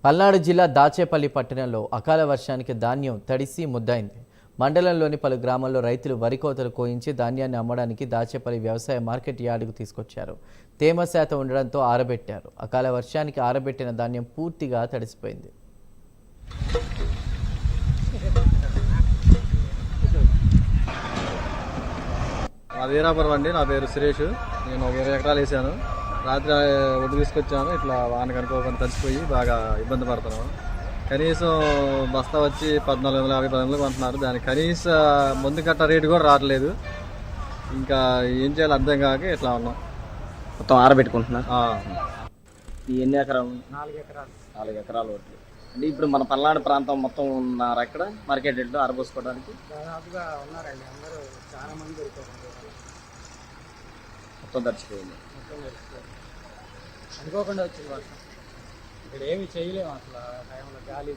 పల్నాడు జిల్లా దాచేపల్లి పట్టణంలో అకాల వర్షానికి ధాన్యం తడిసి ముద్దైంది. మండలంలోని పలు గ్రామాల్లో రైతులు వరి కోతలు కోయించి ధాన్యాన్ని అమ్మడానికి దాచేపల్లి వ్యవసాయ మార్కెట్ యార్డుకు తీసుకొచ్చారు. తేమ శాతం ఉండడంతో ఆరబెట్టారు. అకాల వర్షానికి ఆరబెట్టిన ధాన్యం పూర్తిగా తడిసిపోయింది. వీరాపురం అండి. నా పేరు సురేష్. నేను 20 ఎకరాలు వేసాను. రాత్రి ఒడ్డు తీసుకొచ్చాను. ఇట్లా వాన కనుకోకుండా తడిచిపోయి బాగా ఇబ్బంది పడుతున్నాం. కనీసం బస్తా వచ్చి 1450 కొంటున్నారు. దానికి కనీస ముందు కట్ట రేటు కూడా రావట్లేదు. ఇంకా ఏం చేయాలో అర్థం కాక ఇట్లా ఉన్నాం. మొత్తం ఆరబెట్టుకుంటున్నారు. ఎన్ని ఎకరాలు? 4 ఎకరాలు ఒడ్లు. అంటే ఇప్పుడు మన పల్నాడు ప్రాంతం మొత్తం ఉన్నారు అక్కడ మార్కెట్ రేట్లో ఆరబోసుకోవడానికి దాదాపుగా ఉన్నారండి. అందరూ చాలా మంది దొరికారు. మొత్తం తడిచిపోయింది. అనుకోకుండా వచ్చింది వర్షం. ఇక్కడ ఏమి చేయలేము అసలు. టైంలో గాలి